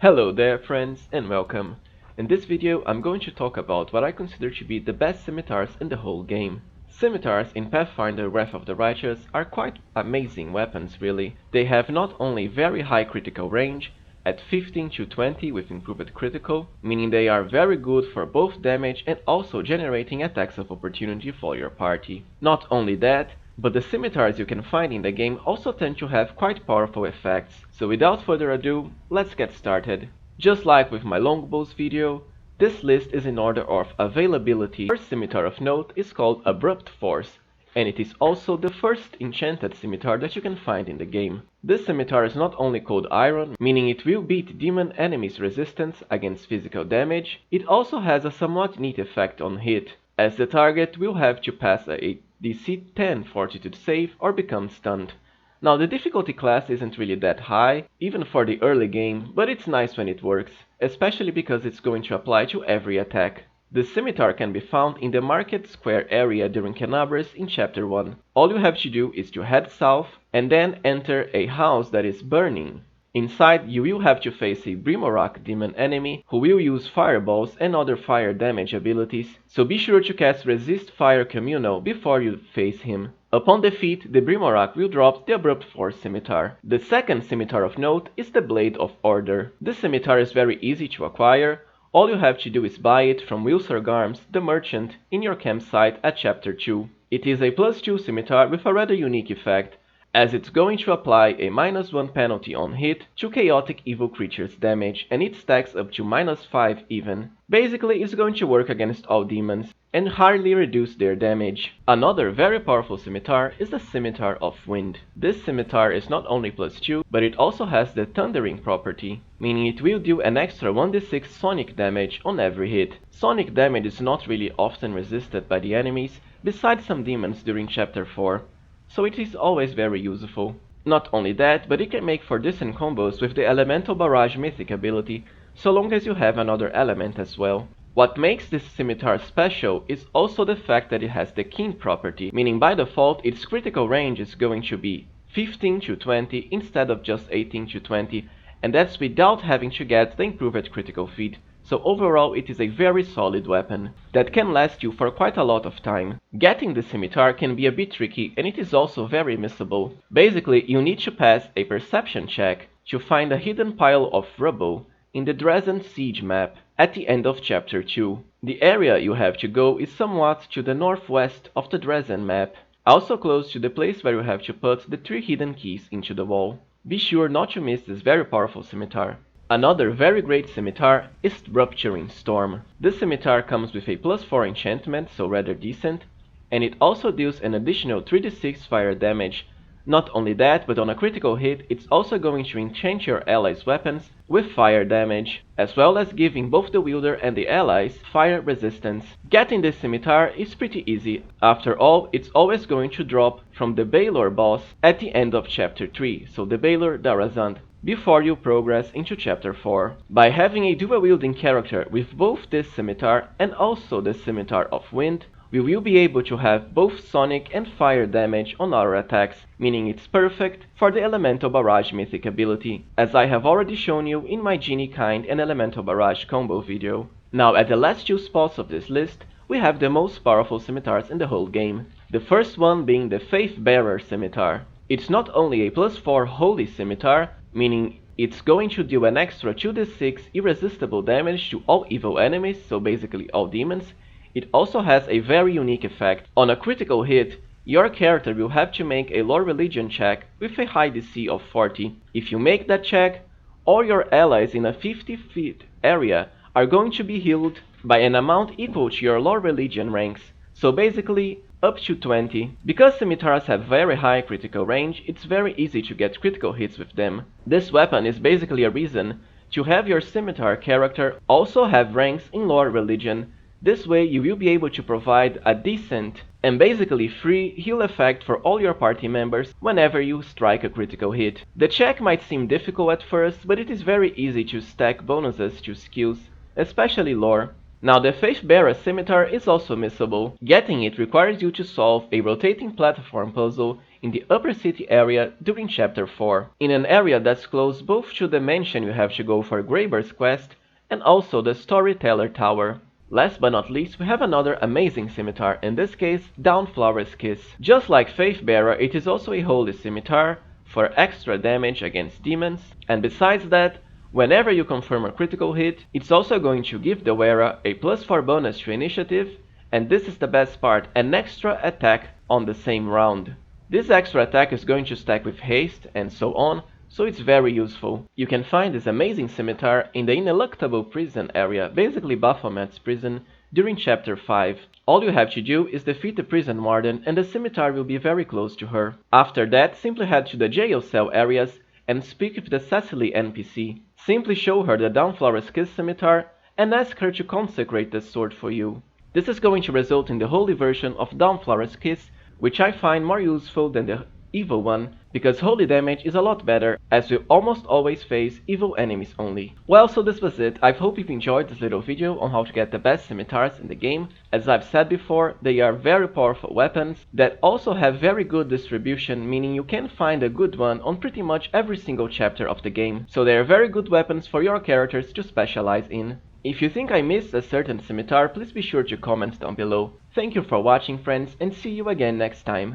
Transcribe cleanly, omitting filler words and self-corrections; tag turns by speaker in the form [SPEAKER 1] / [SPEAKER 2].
[SPEAKER 1] Hello there friends and welcome. In this video I'm going to talk about what I consider to be the best scimitars in the whole game. Scimitars in Pathfinder Wrath of the Righteous are quite amazing weapons really. They have not only very high critical range, at 15 to 20 with improved critical, meaning they are very good for both damage and also generating attacks of opportunity for your party. Not only that, but the scimitars you can find in the game also tend to have quite powerful effects, so without further ado, let's get started. Just like with my longbows video, this list is in order of availability. The first scimitar of note is called Abrupt Force, and it is also the first enchanted scimitar that you can find in the game. This scimitar is not only called Iron, meaning it will beat demon enemies' resistance against physical damage, it also has a somewhat neat effect on hit, as the target will have to pass a DC 10 Fortitude save or become stunned. Now the difficulty class isn't really that high, even for the early game, but it's nice when it works, especially because it's going to apply to every attack. The scimitar can be found in the Market Square area during Canabras in Chapter 1. All you have to do is to head south and then enter a house that is burning. Inside, you will have to face a Brimorach demon enemy who will use fireballs and other fire damage abilities, so be sure to cast Resist Fire Communal before you face him. Upon defeat, the Brimorach will drop the Abrupt Force scimitar. The second scimitar of note is the Blade of Order. This scimitar is very easy to acquire. All you have to do is buy it from Wilsor Garms, the merchant, in your campsite at Chapter 2. It is a +2 scimitar with a rather unique effect, as it's going to apply a -1 penalty on hit to chaotic evil creatures damage, and it stacks up to -5 even. Basically, it's going to work against all demons and hardly reduce their damage. Another very powerful scimitar is the Scimitar of Wind. This scimitar is not only +2, but it also has the Thundering property, meaning it will do an extra 1d6 sonic damage on every hit. Sonic damage is not really often resisted by the enemies, besides some demons during Chapter 4. So it is always very useful. Not only that, but it can make for decent combos with the Elemental Barrage Mythic ability, so long as you have another element as well. What makes this scimitar special is also the fact that it has the Keen property, meaning by default its critical range is going to be 15 to 20 instead of just 18 to 20, and that's without having to get the improved critical feat. So overall it is a very solid weapon that can last you for quite a lot of time. Getting the scimitar can be a bit tricky, and it is also very missable. Basically, you need to pass a perception check to find a hidden pile of rubble in the Dresden Siege map at the end of Chapter 2. The area you have to go is somewhat to the northwest of the Dresden map, also close to the place where you have to put the 3 hidden keys into the wall. Be sure not to miss this very powerful scimitar. Another very great scimitar is Rupturing Storm. This scimitar comes with a +4 enchantment, so rather decent, and it also deals an additional 3d6 fire damage. Not only that, but on a critical hit, it's also going to enchant your allies' weapons with fire damage, as well as giving both the wielder and the allies fire resistance. Getting this scimitar is pretty easy. After all, it's always going to drop from the Balor boss at the end of Chapter 3, so the Balor Darazand, before you progress into Chapter 4. By having a dual-wielding character with both this scimitar and also the Scimitar of Wind, we will be able to have both sonic and fire damage on our attacks, meaning it's perfect for the Elemental Barrage Mythic ability, as I have already shown you in my Genie Kind and Elemental Barrage combo video. Now at the last 2 spots of this list, we have the most powerful scimitars in the whole game. The first one being the Faith Bearer scimitar. It's not only a +4 holy scimitar, meaning it's going to deal an extra 2d6 irresistible damage to all evil enemies, so basically all demons. It also has a very unique effect. On a critical hit, your character will have to make a Lore Religion check with a high DC of 40. If you make that check, all your allies in a 50-feet area are going to be healed by an amount equal to your Lore Religion ranks, so basically up to 20. Because scimitars have very high critical range, it's very easy to get critical hits with them. This weapon is basically a reason to have your scimitar character also have ranks in Lore Religion. This way you will be able to provide a decent and basically free heal effect for all your party members whenever you strike a critical hit. The check might seem difficult at first, but it is very easy to stack bonuses to skills, especially lore. Now the Faith-Bearer Scimitar is also missable. Getting it requires you to solve a rotating platform puzzle in the upper city area during chapter 4, in an area that's close both to the mansion you have to go for Graeber's quest and also the Storyteller Tower. Last but not least, we have another amazing scimitar, in this case Dawnflower's Kiss. Just like Faith-Bearer, it is also a holy scimitar for extra damage against demons, and besides that, whenever you confirm a critical hit, it's also going to give the wearer a +4 bonus to initiative, and this is the best part, an extra attack on the same round. This extra attack is going to stack with haste and so on, so it's very useful. You can find this amazing scimitar in the Ineluctable Prison area, basically Baphomet's prison, during chapter 5. All you have to do is defeat the prison warden and the scimitar will be very close to her. After that, simply head to the jail cell areas and speak with the Cecily NPC. Simply show her the Dawnflower's Kiss scimitar and ask her to consecrate the sword for you. This is going to result in the holy version of Dawnflower's Kiss, which I find more useful than the evil one, because holy damage is a lot better, as we almost always face evil enemies only. Well, so this was it. I hope you've enjoyed this little video on how to get the best scimitars in the game. As I've said before, they are very powerful weapons that also have very good distribution, meaning you can find a good one on pretty much every single chapter of the game. So they are very good weapons for your characters to specialize in. If you think I missed a certain scimitar, please be sure to comment down below. Thank you for watching, friends, and see you again next time.